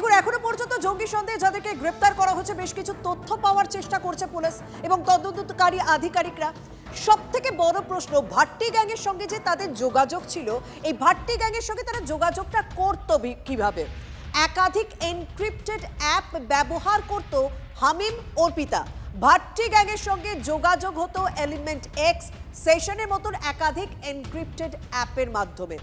দেখুন, এখনো পর্যন্ত জঙ্গি সন্দেহে যাদেরকে গ্রেপ্তার করা হচ্ছে বেশ কিছু তথ্য পাওয়ার চেষ্টা করছে পুলিশ এবং তদন্তকারী আধিকারিকরা। সব থেকে বড় প্রশ্ন, ভাট্টি গ্যাংয়ের সঙ্গে যে তাদের যোগাযোগ ছিল, এই ভাট্টি গ্যাংয়ের সঙ্গে তারা যোগাযোগটা করতো কিভাবে? একাধিক এনক্রিপ্টেড অ্যাপ ব্যবহার করত হামিম অর্পিতা। ভাট্টি গ্যাংয়ের সঙ্গে যোগাযোগ হতো এলিমেন্ট এক্স, সেশনের মতন একাধিক এনক্রিপ্টেড অ্যাপের মাধ্যমে।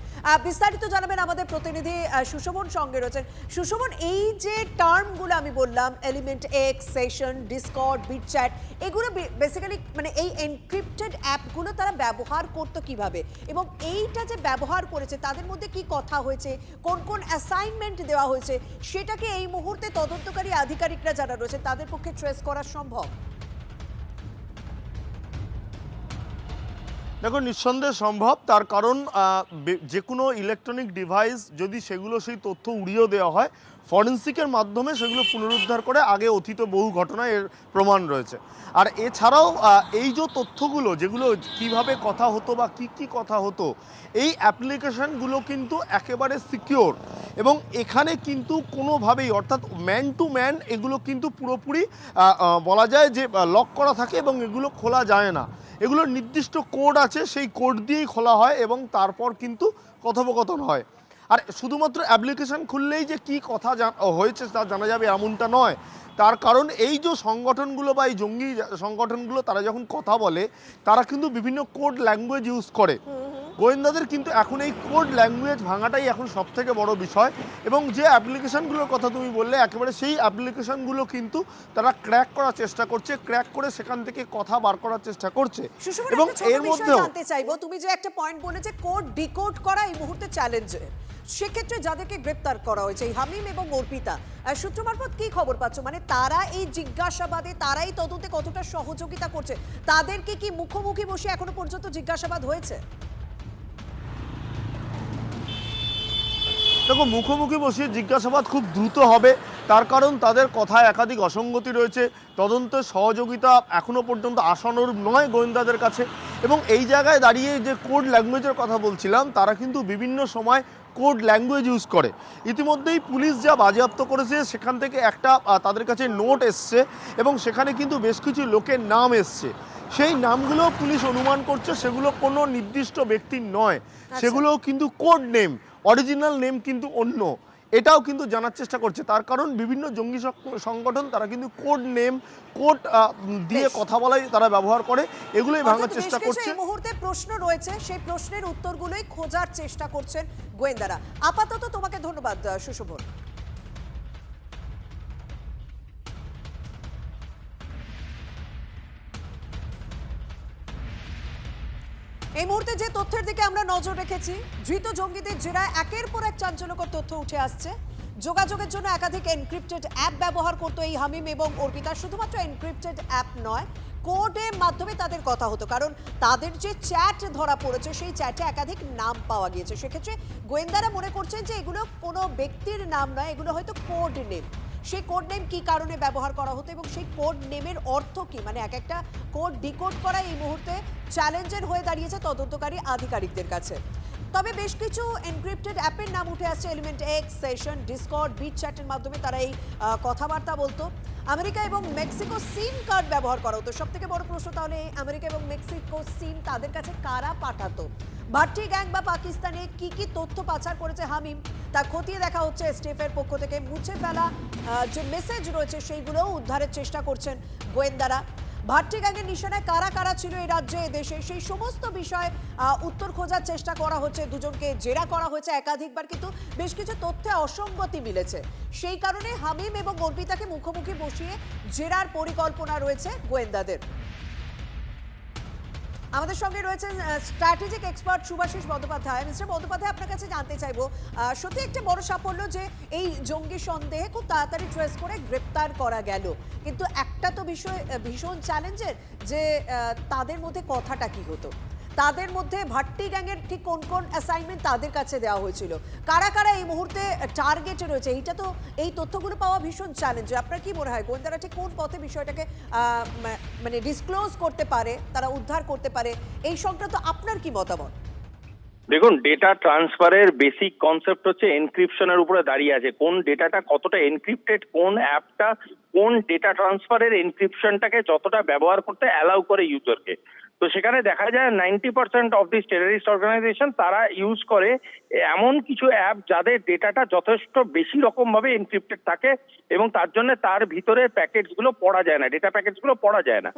বিস্তারিত জানাবেন আমাদের প্রতিনিধি সুশোভন সঙ্গে রয়েছেন। সুশোভন, এই যে টার্মগুলো আমি বললাম, element X, session, Discord, bit chat, এগুলো বেসিক্যালি মানে এই এনক্রিপ্টেড অ্যাপগুলো তারা ব্যবহার করতো কিভাবে, এবং এইটা যে ব্যবহার করেছে তাদের মধ্যে কি কথা হয়েছে, কোন কোন অ্যাসাইনমেন্ট দেওয়া হয়েছে, সেটাকে এই মুহূর্তে তদন্তকারী আধিকারিকরা যারা রয়েছে তাদের পক্ষে ট্রেস করা সম্ভব? দেখো, নিঃসন্দেহে সম্ভব। তার কারণ যে কোনো ইলেকট্রনিক ডিভাইস যদি সেগুলো সেই তথ্য উড়িয়ে দেওয়া হয়, ফরেন্সিকের মাধ্যমে সেগুলো পুনরুদ্ধার করে আগে অতীত বহু ঘটনায় এর প্রমাণ রয়েছে। আর এছাড়াও এই যে তথ্যগুলো যেগুলো কিভাবে কথা হতো বা কি কথা হতো, এই অ্যাপ্লিকেশানগুলো কিন্তু একেবারে সিকিওর, এবং এখানে কিন্তু কোনোভাবেই, অর্থাৎ ম্যান টু ম্যান এগুলো কিন্তু পুরোপুরি বলা যায় যে লক করা থাকে এবং এগুলো খোলা যায় না। এগুলোর নির্দিষ্ট কোড আছে, সেই কোড দিয়েই খোলা হয় এবং তারপর কিন্তু কথোপকথন হয়। আর শুধুমাত্র অ্যাপ্লিকেশান খুললেই যে কি কথা হয়েছে তা জানা যাবে এমনটা নয়। তার কারণ এই যে সংগঠনগুলো বা এই জঙ্গি সংগঠনগুলো তারা যখন কথা বলে, তারা কিন্তু বিভিন্ন কোড ল্যাঙ্গুয়েজ ইউজ করে। গোয়েন্দাদের কিন্তু এখন এই কোড ল্যাঙ্গুয়েজ ভাঙাটাই এখন সবথেকে বড় বিষয়। এবং যে অ্যাপ্লিকেশানগুলোর কথা তুমি বললে, একেবারে সেই অ্যাপ্লিকেশানগুলো কিন্তু তারা ক্র্যাক করার চেষ্টা করছে, ক্র্যাক করে সেখান থেকে কথা বার করার চেষ্টা করছে। এবং এর মধ্যেও জানতে চাইবো, তুমি যে একটা পয়েন্ট বলে যে কোড ডিকোড করা এই মুহূর্তে চ্যালেঞ্জে, সেক্ষেত্রে যাদেরকে গ্রেপ্তার করা হয়েছে এই হামিম এবং অর্পিতা, সূত্র মারফত কি খবর পাচ্ছ? মানে তারা এই জিজ্ঞাসাবাদে, তারা এই তদন্তে কতটা সহযোগিতা করছে? তাদেরকে কি মুখোমুখি বসে এখনো পর্যন্ত জিজ্ঞাসাবাদ হয়েছে? দেখো, মুখোমুখি বসিয়ে জিজ্ঞাসাবাদ খুব দ্রুত হবে। তার কারণ তাদের কথায় একাধিক অসঙ্গতি রয়েছে, তদন্তের সহযোগিতা এখনও পর্যন্ত আশানুরূপ নয় গোয়েন্দাদের কাছে। এবং এই জায়গায় দাঁড়িয়ে যে কোড ল্যাঙ্গুয়েজের কথা বলছিলাম, তারা কিন্তু বিভিন্ন সময় কোড ল্যাঙ্গুয়েজ ইউজ করে। ইতিমধ্যেই পুলিশ যা বাজেয়াপ্ত করেছে সেখান থেকে একটা তাদের কাছে নোট এসছে এবং সেখানে কিন্তু বেশ কিছু লোকের নাম এসছে। সেই নামগুলো পুলিশ অনুমান করছে সেগুলো কোনো নির্দিষ্ট ব্যক্তির নয়, সেগুলো কিন্তু কোড নেম, অরিজিনাল নেম কিন্তু অন্য। এটাও কিন্তু জানার চেষ্টা করছে। তার কারণ বিভিন্ন জঙ্গি সংগঠন তারা কিন্তু কোড নেম, কোড দিয়ে কথা বলাই তারা ব্যবহার করে, এগুলোই ভাঙার চেষ্টা করছে। এই মুহূর্তে প্রশ্ন রয়েছে, সেই প্রশ্নের উত্তরগুলোই খোঁজার চেষ্টা করছেন গোয়েন্দারা। আপাতত তোমাকে ধন্যবাদ সুশোভন। এই মুহূর্তে যে তথ্যের দিকে আমরা নজর রেখেছি, ধৃত জঙ্গিদের জেরায় একের পর এক চাঞ্চল্যকর তথ্য উঠে আসছে। যোগাযোগের জন্য একাধিক এনক্রিপ্টেড অ্যাপ ব্যবহার করতো এই হামিম এবং অর্পিতা। শুধুমাত্র এনক্রিপ্টেড অ্যাপ নয়, কোডের মাধ্যমে তাদের কথা হতো, কারণ তাদের যে চ্যাট ধরা পড়েছে সেই চ্যাটে একাধিক নাম পাওয়া গিয়েছে। সেক্ষেত্রে গোয়েন্দারা মনে করছেন যে এগুলো কোনো ব্যক্তির নাম নয়, এগুলো হয়তো কোড নেম। সেই কোড নেম কি কারণে ব্যবহার করা হতো এবং সেই কোড নেমের অর্থ কি, মানে এক একটা কোড ডিকোড করা এই মুহূর্তে চ্যালেঞ্জের হয়ে দাঁড়িয়েছে তদন্তকারী আধিকারিকদের কাছে। তবে বেশ কিছু এনক্রিপ্টেড অ্যাপের নাম উঠে আসছে, এলিমেন্ট এক্স, সেশন, ডিসকর্ড, বিট চ্যাটের মাধ্যমে তারা এই কথাবার্তা বলতো। আমেরিকা এবং মেক্সিকো সিম কার্ড ব্যবহার করা হতো। সব থেকে বড় প্রশ্ন, তাহলে আমেরিকা এবং মেক্সিকো সিম তাদের কাছে কারা পাঠাতো? ভাট্টি গ্যাং বা পাকিস্তানে কি কি তথ্য পাচার করেছে হামিম, তা খতিয়ে দেখা হচ্ছে। এসটিএফ এর পক্ষ থেকে মুছে ফেলা যে মেসেজ রয়েছে সেইগুলোও উদ্ধারের চেষ্টা করছেন গোয়েন্দারা। ভাট্টি গ্যাংয়ের নিশানায় কারা কারা ছিল এই রাজ্যে, দেশে, সেই সমস্ত বিষয় উত্তর খোঁজার চেষ্টা করা হচ্ছে। দুজনকে জেরা করা হয়েছে একাধিকবার, কিন্তু বেশ কিছু তথ্যে অসঙ্গতি মিলেছে। সেই কারণে হামিম এবং অর্পিতাকে মুখোমুখি বসিয়ে জেরার পরিকল্পনা রয়েছে গোয়েন্দাদের। আমাদের সঙ্গে রয়েছেন strategic expert Subhasis Bandyopadhyay. Mister Bandyopadhyay, আপনার কাছে জানতে চাইবো, সত্যি একটা বড় সাফল্য যে এই জঙ্গি সন্দেহে খুব তাড়াতাড়ি ট্রেস করে গ্রেপ্তার করা গেল, কিন্তু একটা তো বিষয় ভীষণ চ্যালেঞ্জের, যে তাদের মধ্যে কথাটা কি হতো, তাদের মধ্যে ভাট্টি গ্যাংয়ের ঠিক কোন কোন অ্যাসাইনমেন্ট তাদের কাছে দেওয়া হয়েছিল, কারা কারা এই মুহূর্তে টার্গেটে রয়েছে, এইটা তো, এই তথ্যগুলো পাওয়া ভীষণ চ্যালেঞ্জ। আপনার কি মনে হয় গোয়েন্দারা ঠিক কোন পথে বিষয়টাকে মানে ডিসক্লোজ করতে পারে, তারা উদ্ধার করতে পারে, এই সংক্রান্ত আপনার কি মতামত? দেখুন, ডেটা ট্রান্সফারের বেসিক কনসেপ্ট হচ্ছে এনক্রিপশনের উপরে দাঁড়িয়ে আছে। কোন ডেটাটা কতটা এনক্রিপ্টেড, কোন অ্যাপটা কোন ডেটা ট্রান্সফারের এনক্রিপশনটাকে যতটা ব্যবহার করতে অ্যালাউ করে ইউজারকে। তো সেখানে দেখা যায় 90% অফ দিস টেররিস্ট অর্গানাইজেশন তারা ইউজ করে এমন কিছু অ্যাপ যাদের ডেটাটা যথেষ্ট বেশি রকম ভাবে এনক্রিপ্টেড থাকে এবং তার জন্য তার ভিতরে প্যাকেটস গুলো পড়া যায় না, ডেটা প্যাকেটস গুলো পড়া যায় না।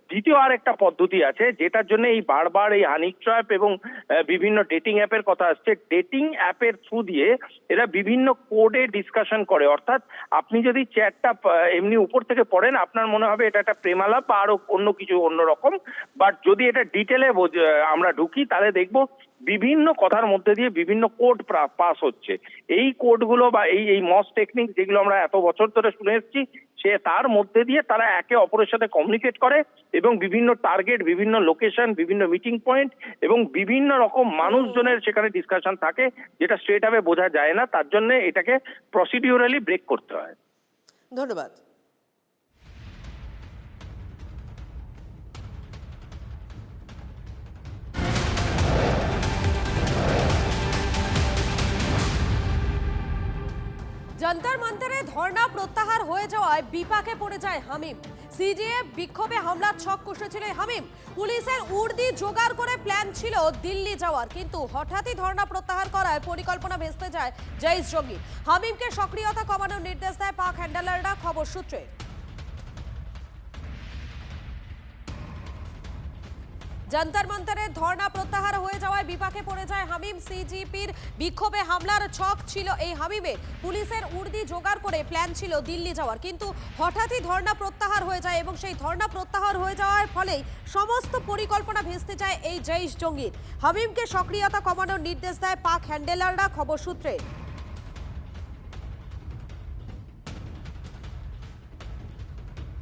দ্বিতীয় আর একটা পদ্ধতি আছে যেটার জন্য এই বারবার এই হানি ট্র্যাপ এবং বিভিন্ন ডেটিং অ্যাপের কথা আসছে। ডেটিং অ্যাপের থ্রু দিয়ে এরা বিভিন্ন কোডে ডিসকাশন করে, অর্থাৎ আপনি যদি চ্যাটটা এমনি উপর থেকে পড়েন আপনার মনে হবে এটা একটা প্রেমালাপ বা আরো অন্য কিছু অন্যরকম, বাট যদি এটা ডিটেলে আমরা ঢুকি তাহলে দেখবো বিভিন্ন কথার মধ্যে দিয়ে বিভিন্ন কোড পাস হচ্ছে। এই কোডগুলো বা এই মস টেকনিক যেগুলো আমরা এত বছর ধরে শুনে এসেছি, সে তার মধ্যে দিয়ে তারা একে অপরের সাথে কমিউনিকেট করে এবং বিভিন্ন টার্গেট, বিভিন্ন লোকেশন, বিভিন্ন মিটিং পয়েন্ট এবং বিভিন্ন রকম মানুষজনের সেখানে ডিসকাশন থাকে, যেটা স্ট্রেট ভাবে বোঝা যায় না। তার জন্য এটাকে প্রসিডিউরালি ব্রেক করতে হয়। ধন্যবাদ। যন্তর মন্তরে ধর্ণা প্রত্যাহার হয়ে যাওয়ায় বিপাকে পড়ে যায় হামিম। সিজিএ বিক্ষোভে হামলার ছক কষেছিল হামিম। পুলিশের উর্দি জোগাড় করে প্ল্যান ছিল দিল্লি যাওয়ার, কিন্তু হঠাৎই ধর্ণা প্রত্যাহার করায় পরিকল্পনা ভেস্তে যায় জঈশ জঙ্গি। হামিমকে সক্রিয়তা কমানোর নির্দেশ দেয় পাক হ্যান্ডলাররা, খবর সূত্রে। যন্তর মন্তরে ধর্ণা প্রত্যাহার হয়ে যাওয়ায় বিপাকে পড়ে যায় হামিম। সিজিপির বিক্ষোভে হামলার ছক ছিল এই হামিমে। পুলিশের উর্দি জোগাড় করে প্ল্যান ছিল দিল্লি যাওয়ার, কিন্তু হঠাৎই ধর্ণা প্রত্যাহার হয়ে যায় এবং সেই ধর্ণা প্রত্যাহার হয়ে যাওয়ার ফলেই সমস্ত পরিকল্পনা ভেস্তে যায় এই জঈশ জঙ্গির। হামিমকে সক্রিয়তা কমানোর নির্দেশ দেয় পাক হ্যান্ডলাররা, খবর সূত্রে।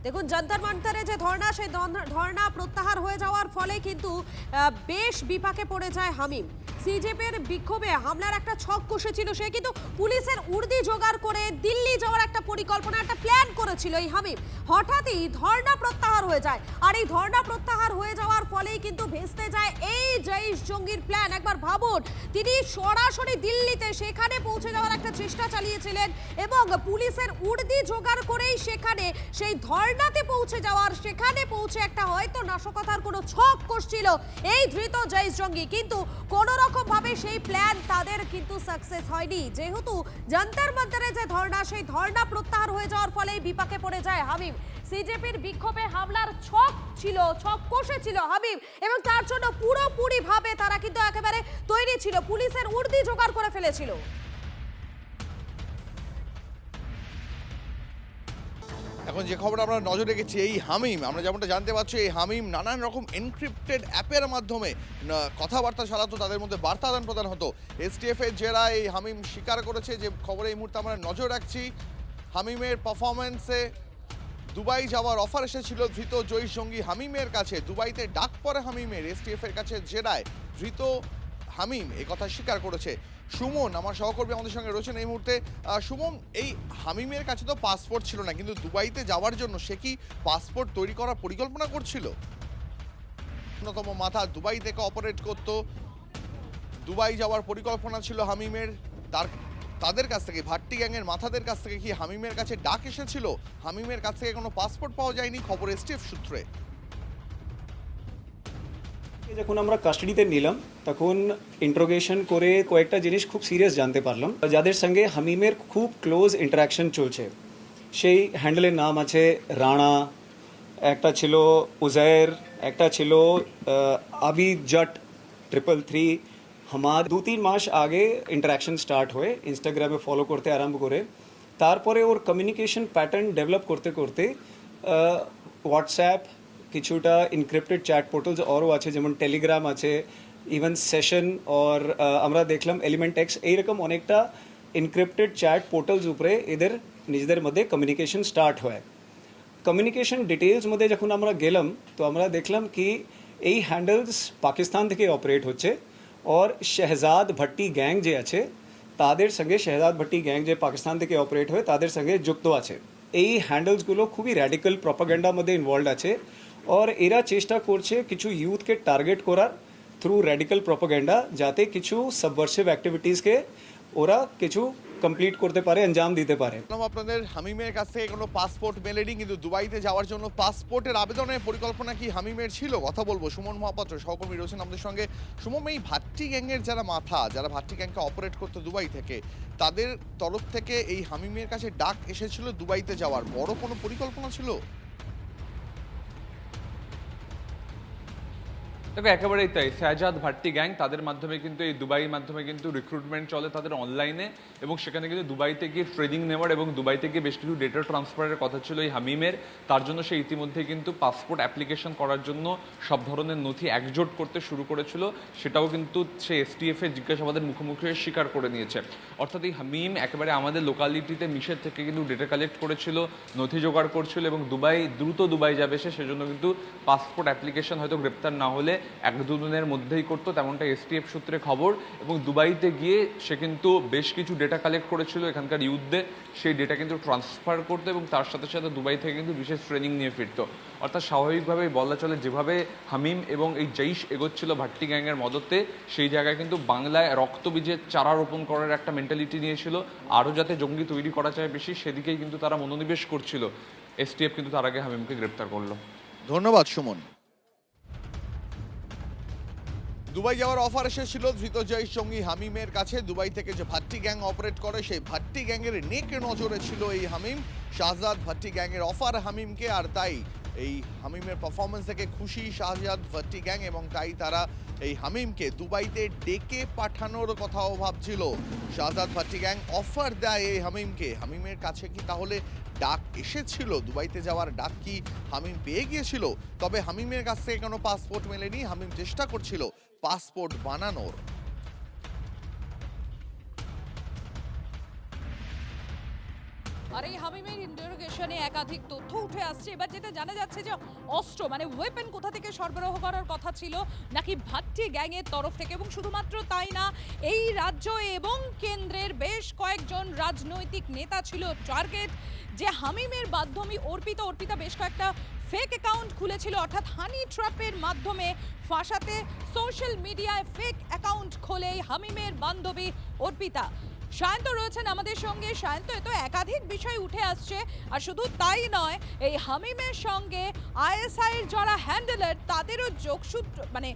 দেখুন, যন্তর মন্তরে যে ধর্ণা, সেই ধর্ণা প্রত্যাহার হয়ে যাওয়ার ফলে কিন্তু বেশ বিপাকে পড়ে যায় হামিম। সিজেপির বিক্ষোভে হামলার একটা ছক কষেছিল সে, কিন্তু পুলিশের উর্দি জোগাড় করে দিল্লি যাওয়ার একটা পরিকল্পনা, একটা প্ল্যান করেছিল এই হামিম। হঠাৎই ধর্ণা প্রত্যাহার হয়ে যায়, আর এই ধর্ণা প্রত্যাহার হয়ে যাওয়ার ফলেই কিন্তু ভেস্তে যায় এই জঈশ জঙ্গির প্ল্যান। একবার ভাবুন, তিনি সরাসরি দিল্লিতে সেখানে পৌঁছে যাওয়ার একটা চেষ্টা চালিয়েছিলেন এবং পুলিশের উর্দি জোগাড় করেই সেখানে সেই ধর্ণাতে পৌঁছে যাওয়ার, সেখানে পৌঁছে একটা হয়তো নাশকতার কোনো ছক কষছিল এই ধৃত জঈশ জঙ্গি, কিন্তু কোন রকম ভাবে সেই প্ল্যান তাদের কিন্তু সাকসেস হয়নি। যেহেতু যন্তর মন্তরে যে ধর্ণা, সেই ধর্ণা প্রত্যাহার হয়ে যাওয়ার ফলে বিপাকে পড়ে যায় হামিম। সিজেপির বিক্ষোভে হামলার ছক কষেছিল হামিম এবং তার জন্য পুরোপুরি ভাবে তারা কিন্তু একেবারে তৈরি ছিল, পুলিশের উর্দি জোগাড় করে ফেলেছিল। এখন যে খবর আমরা নজর রেখেছি, এই হামিম, আমরা যেমনটা জানতে পারছি, এই হামিম নানান রকম এনক্রিপ্টেড অ্যাপের মাধ্যমে কথাবার্তা চালাতো, তাদের মধ্যে বার্তা আদান প্রদান হতো। এসটিএফ এর জেরা এই হামিম স্বীকার করেছে, যে খবরে এই মুহূর্তে আমরা নজর রাখছি। হামিমের পারফরমেন্সে দুবাই যাওয়ার অফার এসেছিল ধৃত জঈশ জঙ্গি হামিমের কাছে। দুবাইতে ডাক পড়ে হামিমের, এসটিএফ এর কাছে জেরায় ধৃত হামিম এই কথা স্বীকার করেছে। সুমন আমার সহকর্মী আমাদের সঙ্গে রয়েছেন এই মুহূর্তে। সুমন, এই হামিমের কাছে তো পাসপোর্ট ছিল না, কিন্তু দুবাইতে যাওয়ার জন্য সে কি পাসপোর্ট তৈরি করার পরিকল্পনা করছিল? অন্যতম মাথা দুবাই থেকে অপারেট করত, দুবাই যাওয়ার পরিকল্পনা ছিল হামিমের। তাদের কাছ থেকে, ভাট্টি গ্যাংয়ের মাথাদের কাছ থেকে কি হামিমের কাছে ডাক এসেছিল? হামিমের কাছ থেকে কোনো পাসপোর্ট পাওয়া যায়নি, খবর এসটিএফ সূত্রে। যখন আমরা কাস্টাডিতে নিলাম তখন ইন্ট্রোগেশন করে কয়েকটা জিনিস খুব সিরিয়াস জানতে পারলাম, যাদের সঙ্গে হামিমের খুব ক্লোজ ইন্টারাকশন চলছে। সেই হ্যান্ডেলের নাম আছে রানা, একটা ছিল উজায়ের, একটা ছিল আবিজট 333। আমার 2-3 মাস আগে ইন্টারাকশন স্টার্ট হয়ে ইনস্টাগ্রামে ফলো করতে আরম্ভ করে, তারপরে ওর কমিউনিকেশন প্যাটার্ন ডেভেলপ করতে করতে হোয়াটসঅ্যাপ, কিছুটা ইনক্রিপ্টেড চ্যাট পোর্টালস আরও আছে, যেমন টেলিগ্রাম আছে, ইভেন সেশন, और আমরা দেখলাম এলিমেন্ট এক্স, এইরকম অনেকটা ইনক্রিপ্টেড চ্যাট পোর্টালস উপরে এদের নিজেদের মধ্যে কমিউনিকেশন স্টার্ট হয়। কমিউনিকেশন ডিটেলস মধ্যে যখন আমরা গেলাম তো আমরা দেখলাম কি এই হ্যান্ডেলস পাকিস্তান থেকে অপারেট হচ্ছে, और শেহজাদ ভট্টি গ্যাং যে আছে তাদের সঙ্গে, শেহজাদ ভট্টি গ্যাং যে পাকিস্তান থেকে অপারেট হয় তাদের সঙ্গে যুক্ত আছে। এই হ্যান্ডেলসগুলো খুবই র্যাডিক্যাল প্রপাগান্ডার মধ্যে ইনভলভড আছে, और এরা চেষ্টা করছে কিছু ইউথকে টার্গেট করার থ্রু রেডিক্যাল প্রোপাগেন্ডা, যাতে কিছু সাবভার্সিভ অ্যাক্টিভিটিসকে ওরা কিছু কমপ্লিট করতে পারে, আঞ্জাম দিতে পারে। আপনাদের হামিমের কাছ থেকে কোনো পাসপোর্ট মেলেনি, কিন্তু দুবাইতে যাওয়ার জন্য পাসপোর্টের আবেদনের পরিকল্পনা কি হামিমের ছিল? কথা বলবো সুমন মহাপাত্র সহকর্মী রয়েছেন আমাদের সঙ্গে। সুমন, এই ভাট্টি গ্যাংয়ের যারা মাথা, যারা ভাট্টি গ্যাংকে অপারেট করতো দুবাই থেকে, তাদের তরফ থেকে এই হামিমের কাছে ডাক এসেছিল দুবাইতে যাওয়ার, বড় কোনো পরিকল্পনা ছিল? দেখো, একেবারেই তাই। শাহজাদ ভাট্টি গ্যাং, তাদের মাধ্যমে কিন্তু এই দুবাইয়ের মাধ্যমে কিন্তু রিক্রুটমেন্ট চলে তাদের অনলাইনে, এবং সেখানে কিন্তু দুবাইতে গিয়ে ট্রেনিং নেওয়ার এবং দুবাইতে গিয়ে বেশ কিছু ডেটা ট্রান্সফারের কথা ছিল এই হামিমের। তার জন্য সে ইতিমধ্যে কিন্তু পাসপোর্ট অ্যাপ্লিকেশন করার জন্য সব ধরনের নথি একজোট করতে শুরু করেছিল। সেটাও কিন্তু সে এসটিএফ এর জিজ্ঞাসাবাদের মুখোমুখি হয়ে স্বীকার করে নিয়েছে। অর্থাৎ এই হামিম একেবারে আমাদের লোকালিটিতে মিশের থেকে কিন্তু ডেটা কালেক্ট করেছিল, নথি জোগাড় করছিল, এবং দ্রুত দুবাই যাবে সে, সেজন্য কিন্তু পাসপোর্ট অ্যাপ্লিকেশন হয়তো গ্রেপ্তার না হলে 1-2 দিনের মধ্যেই করতো, তেমনটা এসটিএফ সূত্রে খবর। এবং দুবাইতে গিয়ে সে কিন্তু বেশ কিছু ডেটা কালেক্ট করেছিল এখানকার ইউথদের, সেই ডেটা কিন্তু ট্রান্সফার করতো, এবং তার সাথে সাথে দুবাই থেকে কিন্তু বিশেষ ট্রেনিং নিয়ে ফিরতো। অর্থাৎ স্বাভাবিকভাবেই বলা চলে যেভাবে হামিম এবং এই জৈশ এগোচ্ছিল ভাট্টি গ্যাংয়ের মদতে, সেই জায়গায় কিন্তু বাংলায় রক্তবীজের চারা রোপণ করার একটা মেন্টালিটি নিয়েছিল। আরও যাতে জঙ্গি তৈরি করা যায় বেশি, সেদিকেই কিন্তু তারা মনোনিবেশ করছিল। এসটিএফ কিন্তু তার আগে হামিমকে গ্রেপ্তার করলো। ধন্যবাদ সুমন। দুবাই যাওয়ার অফার এসেছিল ধৃত জৈশ জঙ্গি হামিমের কাছে। দুবাই থেকে যে ভাট্টি গ্যাং অপারেট করে, সেই ভাট্টি গ্যাংয়ের নেক নজরে ছিল এই হামিম। শাহজাদ ভাট্টি গ্যাংয়ের অফার হামিমকে, আর তাই এই হামিমের পারফরমেন্স থেকে খুশি শাহজাদ ভাট্টি গ্যাং, এবং তাই তারা এই হামিমকে দুবাইতে ডেকে পাঠানোর কথাও ভাবছিল। শাহজাদ ভাট্টি গ্যাং অফার দেয় এই হামিমকে। হামিমের কাছে কি তাহলে ডাক এসেছিল? দুবাইতে যাওয়ার ডাক কি হামিম পেয়ে গিয়েছিল? তবে হামিমের কাছ থেকে কোনো পাসপোর্ট মেলেনি। হামিম চেষ্টা করছিল পাসপোর্ট বানানোর। আর এই হামিমের ইন্টারোগেশনে একাধিক তথ্য উঠে আসছে। এবার যেটা জানা যাচ্ছে যে অস্ত্র মানে ওয়েপেন কোথা থেকে সরবরাহ করার কথা ছিল নাকি ভাট্টি গ্যাংয়ের তরফ থেকে। এবং শুধুমাত্র তাই না, এই রাজ্য এবং কেন্দ্রের বেশ কয়েকজন রাজনৈতিক নেতা ছিল টার্গেট, যে হামিমের মাধ্যমে অর্পিতা বেশ কয়েকটা ফেক অ্যাকাউন্ট খুলেছিল, অর্থাৎ হানি ট্র্যাপের মাধ্যমে ফাঁসাতে সোশ্যাল মিডিয়ায় ফেক অ্যাকাউন্ট খোলে হামিমের বান্ধবী অর্পিতা। সায়ন্ত রয়েছেন আমাদের সঙ্গে। সায়ন্ত, এ তো একাধিক বিষয় উঠে আসছে, আর শুধু তাই নয়, এই হামিমের সঙ্গে আইএসআই এর যারা হ্যান্ডেলার তাদেরও যোগসূত্র, মানে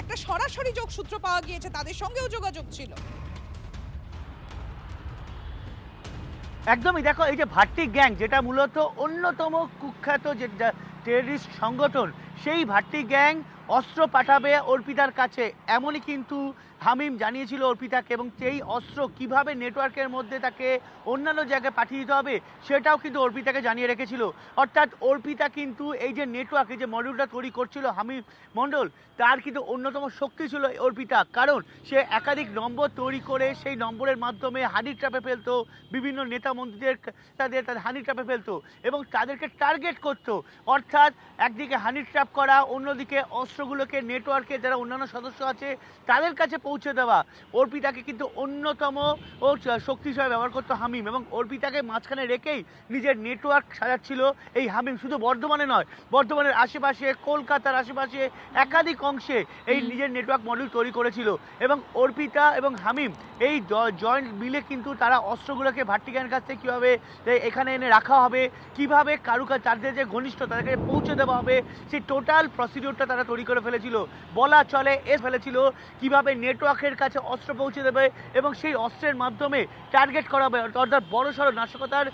একটা সরাসরি যোগসূত্র পাওয়া গিয়েছে, তাদের সঙ্গেও যোগাযোগ ছিল। একদমই। দেখো, এই যে ভাট্টি গ্যাং, যেটা মূলত অন্যতম কুখ্যাত যে টেররিস্ট সংগঠন, সেই ভাট্টি গ্যাং অস্ত্র পাঠাবে অর্পিতার কাছে, এমনই কিন্তু হামিম জানিয়েছিল অর্পিতাকে। এবং সেই অস্ত্র কিভাবে নেটওয়ার্কের মধ্যে তাকে অন্যান্য জায়গায় পাঠিয়ে দিতে হবে সেটাও কিন্তু অর্পিতাকে জানিয়ে রেখেছিল। অর্থাৎ অর্পিতা কিন্তু এই যে নেটওয়ার্ক, এই যে মডিউলটা তৈরি করছিল হামিম মণ্ডল, তার কিন্তু অন্যতম শক্তি ছিল অর্পিতা। কারণ সে একাধিক নম্বর তৈরি করে সেই নম্বরের মাধ্যমে হানি ট্র্যাপে ফেলতো, বিভিন্ন নেতা মন্ত্রীদের তাদের হানি ট্র্যাপে ফেলতো এবং তাদেরকে টার্গেট করতো। অর্থাৎ একদিকে হানি ট্র্যাপ করা, অন্যদিকে অস্ত্রগুলোকে নেটওয়ার্কে যারা অন্যান্য সদস্য আছে তাদের কাছে পৌঁছে দেওয়া। অর্পিতাকে কিন্তু অন্যতম শক্তি হিসেবে ব্যবহার করতো হামিম, এবং অর্পিতাকে মাঝখানে রেখেই নিজের নেটওয়ার্ক সাজাচ্ছিল এই হামিম। শুধু বর্ধমানে নয়, বর্ধমানের আশেপাশে, কলকাতার আশেপাশে একাধিক অংশে এই নিজের নেটওয়ার্ক মডিউল তৈরি করেছিল। এবং অর্পিতা এবং হামিম এই জয়েন্ট মিলে কিন্তু তারা অস্ত্রগুলোকে ভাট্টি গ্যাংয়ের কাছ থেকে কীভাবে এখানে এনে রাখা হবে, কীভাবে কারুকাজ তাদের যে ঘনিষ্ঠ তাদেরকে পৌঁছে দেওয়া হবে, সেই টোটাল প্রসিডিউরটা তারা তৈরি করে ফেলেছিল। বলা চলে ফেলেছিল কীভাবে নেটওয়ার্কের কাছে অস্ত্র পৌঁছে দেবে এবং সেই অস্ত্রের মাধ্যমে টার্গেট করা হবে। অর্থাৎ বড়সড় নাশকতার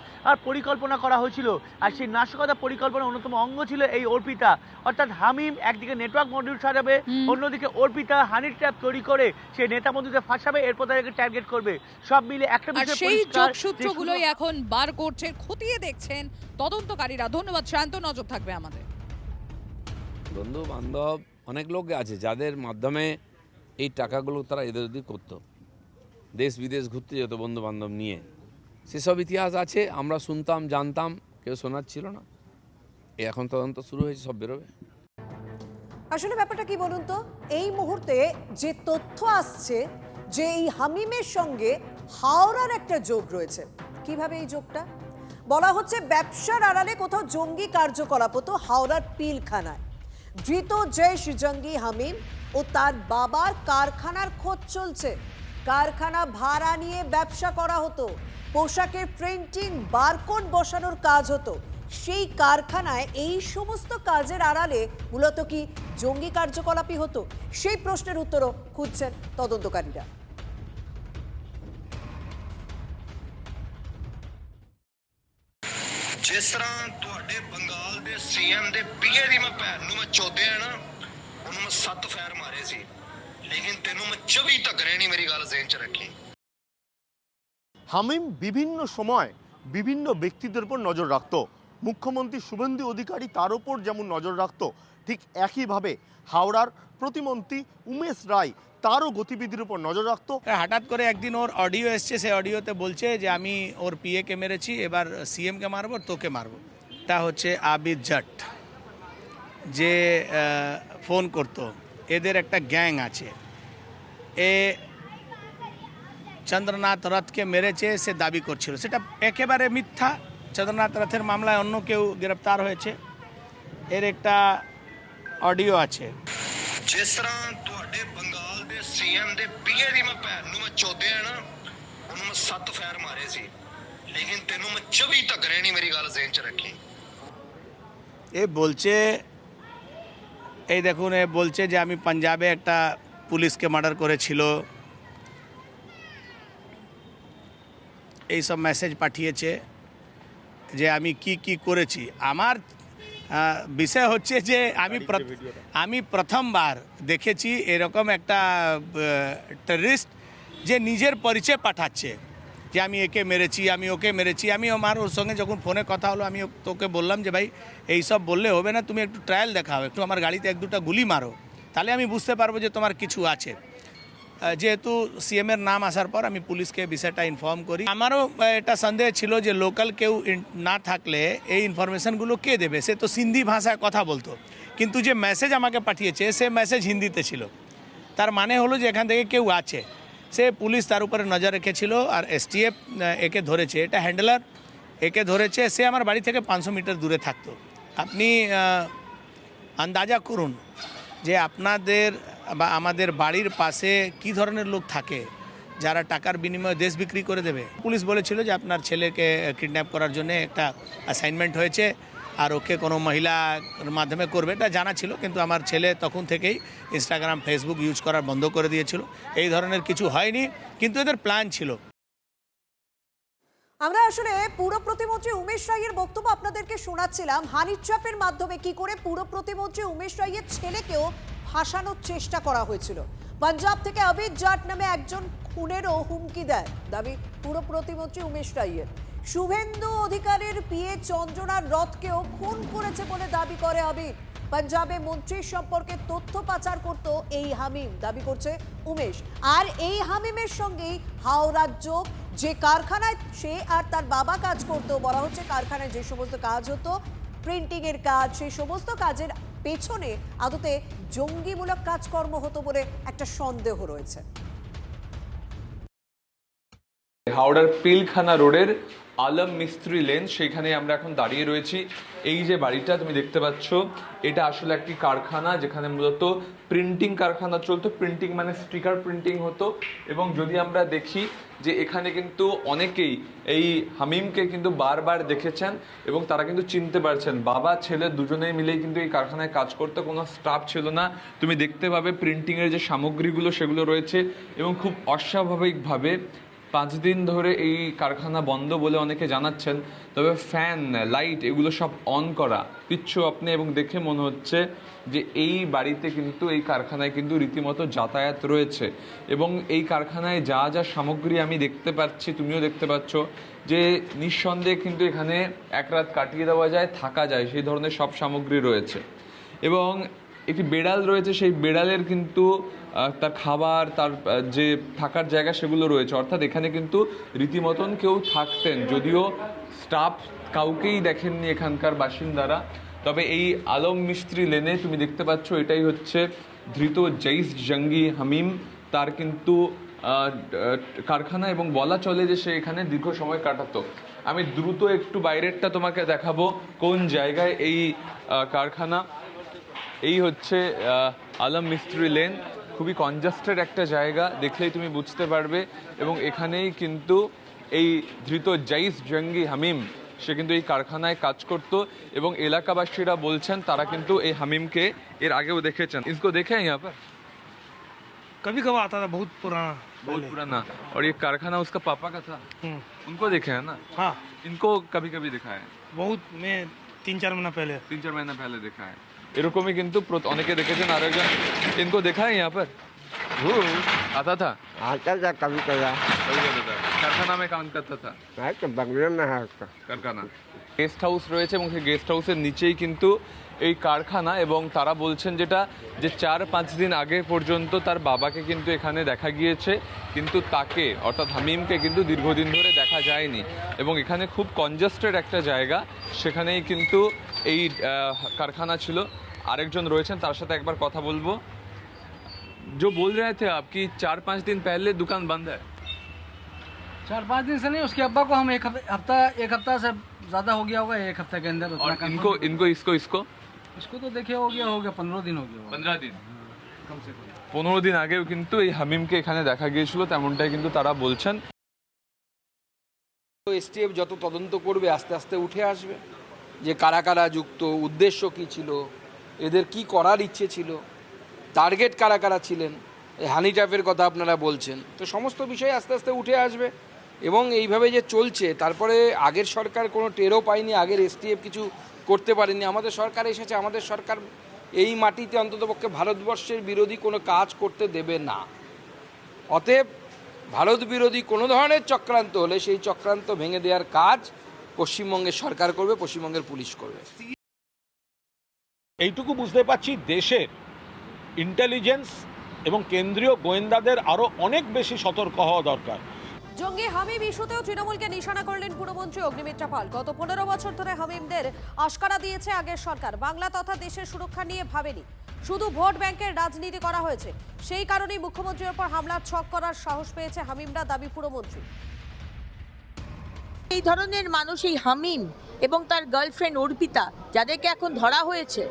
পরিকল্পনা করা হয়েছিল। আর সেই নাশকতা পরিকল্পনার অন্যতম অঙ্গ ছিল এই অর্পিতা। অর্থাৎ হামিম একদিকে নেটওয়ার্ক মডিউল সাজাবে, অন্যদিকে অর্পিতা হানি ট্র্যাপ তৈরি করে সেই নেতা মন্ত্রীদের ফাঁসাবে, এরপর তাদেরকে টার্গেট করবে। সব মিলে একটা বিষয় সেই যোগসূত্রগুলোই এখন বার করছে, খতিয়ে দেখছেন তদন্তকারীরা। ধন্যবাদ শান্ত, নজর থাকবে আমাদের। বন্ধু বান্ধব অনেক লোক আছে যাদের মাধ্যমে এই টাকাগুলো তারা এদের ওদিক করতো, দেশ বিদেশ ঘুরতে যেত বন্ধু বান্ধব নিয়ে। সেসব ইতিহাস আছে, আমরা শুনতাম, জানতাম, কেউ শোনার ছিল না। এখন তদন্ত শুরু হয়েছে, সব বেরোবে। আসলে ব্যাপারটা কি বলুন তো, এই মুহূর্তে যে তথ্য আসছে যে এই হামিমের সঙ্গে হাওড়ার একটা যোগ রয়েছে। কিভাবে এই যোগটা? বলা হচ্ছে ব্যবসার আড়ালে কোথাও জঙ্গি কার্যকলাপ হতো হাওড়ার পিলখানায়। ধৃত জৈশ জঙ্গি হামিম ও তার বাবার কারখানার খোঁজ চলছে। কারখানা ভাড়া নিয়ে ব্যবসা করা হতো, পোশাকের প্রিন্টিং, বারকোড বসানোর কাজ হতো। সেই কারখানায় এই সমস্ত কাজের আড়ালে মূলত কি জঙ্গি কার্যকলাপই হতো? সেই প্রশ্নের উত্তরও খুঁজছেন তদন্তকারীরা। ਜਿਸ ਤਰ੍ਹਾਂ ਤੁਹਾਡੇ ਬੰਗਾਲ ਦੇ ਸੀਐਮ ਦੇ ਪੀਏ ਦੀ ਮੈਂ ਭੈਣ ਨੂੰ ਮੈਂ ਚੋਦਿਆ ਨਾ, ਉਹਨੂੰ ਮੈਂ 7 ਫੈਰ ਮਾਰੇ ਸੀ, ਲੇਕਿਨ ਤੈਨੂੰ ਮੈਂ 24 ਧੱਕਰੇ ਨਹੀਂ, ਮੇਰੀ ਗੱਲ ਜ਼ੇਨ 'ਚ ਰੱਖੀ। হামিম বিভিন্ন সময় বিভিন্ন ব্যক্তিদের উপর নজর রাখত। মুখ্যমন্ত্রী শুভেন্দু অধিকারী তার উপর যেমন নজর রাখত, ঠিক একইভাবে হাওড়ার প্রতিমন্ত্রী উমেশ রায় তারও গতিবিধির উপর নজর রাখত। হঠাৎ করে একদিন ওর অডিও এসছে, সেই অডিওতে বলছে যে আমি ওর পিএকে মেরেছি, এবার সিএমকে মারবো, তোকে মারবো। তা হচ্ছে আবিদ জট, যে ফোন করতো, এদের একটা গ্যাং আছে, এ চন্দ্রনাথ রথকে মেরেছে সে দাবি করছিল, সেটা একেবারে মিথ্যা। চন্দ্রনাথ রথের মামলায় অন্য কেউ গ্রেপ্তার হয়েছে, এর একটা অডিও আছে। ਜਿਸ ਤਰ੍ਹਾਂ ਤੁਹਾਡੇ ਬੰਗਾਲ ਦੇ ਸੀਐਮ ਦੇ ਪੀਏ ਦੀ ਮੈਂ ਭੈਣ ਨੂੰ ਮੈਂ ਚੋਦਿਆ ਨਾ, ਉਹਨੂੰ ਮੈਂ 7 ਫੈਰ ਮਾਰੇ ਸੀ, ਲੇਕਿਨ ਤੈਨੂੰ ਮੈਂ 24 ਧੱਕਰੇ ਨਹੀਂ, ਮੇਰੀ ਗੱਲ ਜ਼ੇਨ 'ਚ ਰੱਖੀ। এ বলছে, এই দেখুন, এ বলছে যে আমি পাঞ্জাবে একটা পুলিশকে মার্ডার করেছিল, এই সব মেসেজ পাঠিয়েছে যে আমি কি কি করেছি। আমার বিষয় হচ্ছে যে আমি প্রথমবার দেখেছি এরকম একটা টেররিস্ট যে নিজের পরিচয় পাঠাচ্ছে যে আমি একে মেরেছি, আমি ওকে মেরেছি। আমি আমার ওর সঙ্গে যখন ফোনে কথা হলো, আমি তোকে বললাম যে ভাই এই সব বললে হবে না, তুমি একটু ট্রায়াল দেখাও, একটু আমার গাড়িতে 1-2টা গুলি মারো, তাহলে আমি বুঝতে পারবো যে তোমার কিছু আছে। যেহেতু সিএমের নাম আসার পর আমি পুলিশকে বিষয়টা ইনফর্ম করি। আমারও এটা সন্দেহ ছিল যে লোকাল কেউ না থাকলে এই ইনফরমেশনগুলো কে দেবে, সে তো সিন্ধি ভাষায় কথা বলতো, কিন্তু যে মেসেজ আমাকে পাঠিয়েছে সে মেসেজ হিন্দিতে ছিল। তার মানে হলো যে এখান থেকে কেউ আছে, সে পুলিশ তার উপরে নজর রেখেছিল, আর এসটিএফ একে ধরেছে, এটা হ্যান্ডলার একে ধরেছে, সে আমার বাড়ি থেকে 500 মিটার দূরে থাকতো। আপনি আন্দাজা করুন যে আপনাদের বা আমাদের বাড়ির পাশে কি ধরনের লোক থাকে যারা টাকার বিনিময়ে দেশ বিক্রি করে দেবে। পুলিশ বলেছিল যে আপনার ছেলেকে কিডন্যাপ করার জন্য একটা অ্যাসাইনমেন্ট হয়েছে, আর ওকে কোনো মহিলার মাধ্যমে করবে, এটা জানা ছিল, কিন্তু আমার ছেলে তখন থেকেই ইনস্টাগ্রাম, ফেসবুক ইউজ করা বন্ধ করে দিয়েছিল। এই ধরনের কিছু হয়নি, কিন্তু এদের প্ল্যান ছিল। আমরা আসলে পুর প্রতিমন্ত্রী উমেশ রায়ের বক্তব্য আপনাদেরকে শোনাচ্ছিলাম, হানি ট্র্যাপের মাধ্যমে কি করে পুর প্রতিমন্ত্রী উমেশ রায়ের ছেলেকেও ফাঁসানোর চেষ্টা করা হয়েছিল। পাঞ্জাব থেকে আবিদ জাট নামে একজন খুনেরও হুমকি দেয়, দাবি পুর প্রতিমন্ত্রী উমেশ রায়ের। শুভেন্দু অধিকারীর পিএ চন্দ্রনাথ রথকেও খুন করেছে বলে দাবি করে আবিদ। পাঞ্জাবে মন্ত্রীর সম্পর্কে তথ্য পাচার করত এই হামিম, দাবি করছে উমেশ। আর এই হামিমের সঙ্গেই হাওড়ার যোগ, যে কারখানায় সে আর তার বাবা কাজ করতো, বলা হচ্ছে কারখানায় যে সমস্ত কাজ হতো, প্রিন্টিং এর কাজ, সেই সমস্ত কাজের পেছনে আদতে জঙ্গিমূলক কাজকর্ম হতো বলে একটা সন্দেহ রয়েছে। হাওড়ার পিলখানা রোডের আলম মিস্ত্রি লেন, সেখানে আমরা এখন দাঁড়িয়ে রয়েছি। এই যে বাড়িটা তুমি দেখতে পাচ্ছ, এটা আসলে একটি কারখানা যেখানে মূলত প্রিন্টিং কারখানা চলতো। প্রিন্টিং মানে স্টিকার প্রিন্টিং হতো। এবং যদি আমরা দেখি যে এখানে কিন্তু অনেকেই এই হামিমকে কিন্তু বারবার দেখেছেন এবং তারা কিন্তু চিনতে পারছেন। বাবা ছেলে দুজনেই মিলেই কিন্তু এই কারখানায় কাজ করতে, কোনো স্টাফ ছিল না। তুমি দেখতে পাবে প্রিন্টিংয়ের যে সামগ্রীগুলো সেগুলো রয়েছে, এবং খুব অস্বাভাবিকভাবে 5 দিন ধরে এই কারখানা বন্ধ বলে অনেকে জানাচ্ছেন। তবে ফ্যান, লাইট এগুলো সব অন করা, কিচ্ছু আপনি, এবং দেখে মনে হচ্ছে যে এই বাড়িতে কিন্তু, এই কারখানায় কিন্তু রীতিমতো যাতায়াত রয়েছে। এবং এই কারখানায় যা যা সামগ্রী আমি দেখতে পাচ্ছি, তুমিও দেখতে পাচ্ছ, যে নিঃসন্দেহে কিন্তু এখানে এক রাত কাটিয়ে দেওয়া যায়, থাকা যায়, সেই ধরনের সব সামগ্রী রয়েছে। এবং একটি বেড়াল রয়েছে, সেই বেড়ালের কিন্তু তার খাবার, তার যে থাকার জায়গা সেগুলো রয়েছে। অর্থাৎ এখানে কিন্তু রীতিমতন কেউ থাকতেন, যদিও স্টাফ কাউকেই দেখেননি এখানকার বাসিন্দারা। তবে এই আলম মিস্ত্রি লেনে তুমি দেখতে পাচ্ছ, এটাই হচ্ছে ধৃত জৈশ জঙ্গি হামিম, তার কিন্তু কারখানা, এবং বলা চলে যে সে এখানে দীর্ঘ সময় কাটাতো। আমি দ্রুত একটু বাইরেরটা তোমাকে দেখাবো, কোন জায়গায় এই কারখানা। এই হচ্ছে আলম মিস্ত্রি লেন, খুবই কনজাস্টেড একটা জায়গা, দেখলেই তুমি বুঝতে পারবে। এবং এখানেই কিন্তু এই ধৃত জাইস জঙ্গি হামিম সে কিন্তু এই কারখানায় কাজ করত এবং এলাকাবাসীরা বলছেন তারা কিন্তু এই হামিমকে এর আগেও দেখেছেন। इसको देखे हैं यहाँ पर? कभी कभार आता था, बहुत पुराना। बहुत पुराना। और ये कारखाना उसका पापा का था? उनको देखे हैं ना? हाँ, इनको कभी कभी देखा है? बहुत, मैं 3-4 महीना पहले। 3-4 महीना पहले देखा है। এরকমই কিন্তু অনেকে দেখেছেন। আরেকজন, इनको देखा है यहाँ पर? आता था? आता था कभी कभार। कारखाना में काम करता था? तो बंगले में है उसका কারখানা। গেস্ট হাউস রয়েছে এবং সেই গেস্ট হাউসের নিচেই কিন্তু এই কারখানা। এবং তারা বলছেন যেটা যে 4-5 দিন আগে পর্যন্ত তার বাবাকে কিন্তু এখানে দেখা গিয়েছে, কিন্তু তাকে অর্থাৎ হামিমকে কিন্তু দীর্ঘদিন ধরে দেখা যায়নি। এবং এখানে খুব কনজাস্টেড একটা জায়গা, সেখানেই কিন্তু এই কারখানা ছিল। আরেকজন রয়েছেন, তার সাথে একবার কথা বলবো। जो बोल रहे थे आप कि 4-5 दिन पहले दुकान बंद है? 4-5 दिन से नहीं, उसके अब्बा को हम एक हफ्ता से ज्यादा हो गया होगा, एक हफ्ते के अंदर। और इसको इसको तो देखिए हो गया 15 दिन हो गया। 15 दिन, कम से कम 15 दिन আগেও কিন্তু এই হামিমকে এখানে দেখা গিয়েছিল, তেমনটাই কিন্তু তারা বলছেন। এসটিএফ যত তদন্ত করবে আস্তে আস্তে উঠে আসবে যে কারা কারা যুক্ত, উদ্দেশ্য কী ছিল, এদের কি করার ইচ্ছে ছিল, টার্গেট কারা কারা ছিলেন। এই হানি ট্র্যাপের কথা আপনারা বলছেন, তো সমস্ত বিষয় আস্তে আস্তে উঠে আসবে। এবং এইভাবে যে চলছে, তারপরে আগের সরকার কোনো টেরও পায়নি, আগের এসটিএফ কিছু করতে পারেনি। আমাদের সরকার এসেছে, আমাদের সরকার এই মাটিতে অন্ততপক্ষে ভারতবর্ষের বিরোধী কোনো কাজ করতে দেবে না। অতএব ভারত বিরোধী কোনো ধরনের চক্রান্ত হলে সেই চক্রান্ত ভেঙে দেওয়ার কাজ পশ্চিমবঙ্গের সরকার করবে, পশ্চিমবঙ্গের পুলিশ করবে। এইটুকু বুঝতে পারছি, দেশের ইন্টেলিজেন্স এবং কেন্দ্রীয় গোয়েন্দাদের আরও অনেক বেশি সতর্ক হওয়া দরকার। জঙ্গি হামিম ইস্যুতেও তৃণমূলকে নিশানা করলেন পুরমন্ত্রী অগ্নিমিত্রা পাল। গত 15 বছর ধরে হামিমদের আশকারা দিয়েছে আগের সরকার। বাংলা তথা দেশের সুরক্ষা নিয়ে ভাবেনি, শুধু ভোট ব্যাংকের রাজনীতি করা হয়েছে। সেই কারণেই মুখ্যমন্ত্রীর ওপর হামলার ছক করার সাহস পেয়েছে হামিমরা, দাবি পুরমন্ত্রী। এই ধরনের মানুষ, এই হামিম এবং তার গার্লফ্রেন্ড অর্পিতা, যাদেরকে এখন ধরা হয়েছে,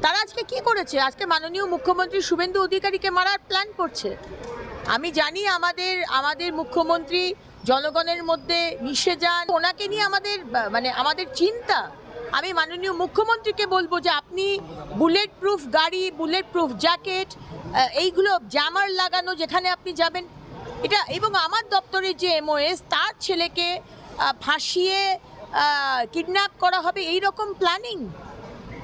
তারা আজকে কি করেছে? আজকে মাননীয় মুখ্যমন্ত্রী শুভেন্দু অধিকারীকে মারার প্ল্যান করছে। আমি জানি আমাদের মুখ্যমন্ত্রী জনগণের মধ্যে মিশে যান, ওনাকে নিয়ে আমাদের চিন্তা। আমি মাননীয় মুখ্যমন্ত্রীকে বলবো যে আপনি বুলেট প্রুফ গাড়ি, বুলেট প্রুফ জ্যাকেট, এইগুলো জ্যামার লাগানো যেখানে আপনি যাবেন, এটা। এবং আমার দপ্তরের যে MOS, তার ছেলেকে ফাঁসিয়ে কিডন্যাপ করা হবে, এই রকম প্ল্যানিং।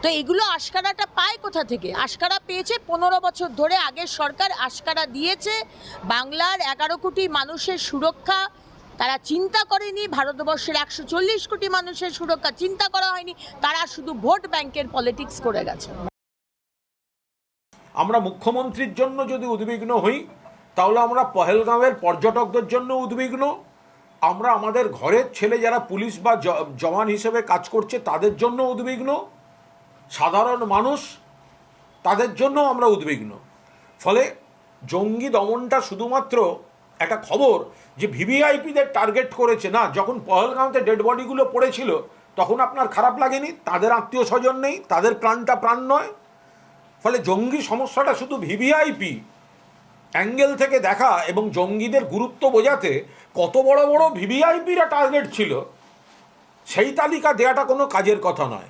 তো এগুলো আশকারাটা পায় কোথা থেকে? আশকারা পেয়েছে 15 বছর ধরে আগের সরকার আশকারা দিয়েছে। বাংলার 11 কোটি মানুষের সুরক্ষা তারা চিন্তা করেনি, ভারতবর্ষের 140 কোটি মানুষের সুরক্ষা চিন্তা করা হয়নি, তারা শুধু ভোট ব্যাংকের পলিটিক্স করে গেছে। আমরা মুখ্যমন্ত্রীর জন্য যদি উদ্বিগ্ন হই, তাহলে আমরা পহেলগাঁওয়ের পর্যটকদের জন্য উদ্বিগ্ন, আমরা আমাদের ঘরের ছেলে যারা পুলিশ বা জওয়ান হিসেবে কাজ করছে তাদের জন্য উদ্বিগ্ন, সাধারণ মানুষ তাদের জন্য আমরা উদ্বিগ্ন। ফলে জঙ্গি দমনটা শুধুমাত্র একটা খবর যে ভিভিআইপিদের টার্গেট করেছে না। যখন পহেলগাঁওতে ডেড বডিগুলো পড়েছিল তখন আপনার খারাপ লাগেনি? তাদের আত্মীয় স্বজন নেই, তাদের প্রাণটা প্রাণ নয়। ফলে জঙ্গি সমস্যাটা শুধু ভিভিআইপি অ্যাঙ্গেল থেকে দেখা এবং জঙ্গিদের গুরুত্ব বোঝাতে কত বড় বড় ভিভিআইপিরা টার্গেট ছিল সেই তালিকা দেওয়াটা কোনো কাজের কথা নয়।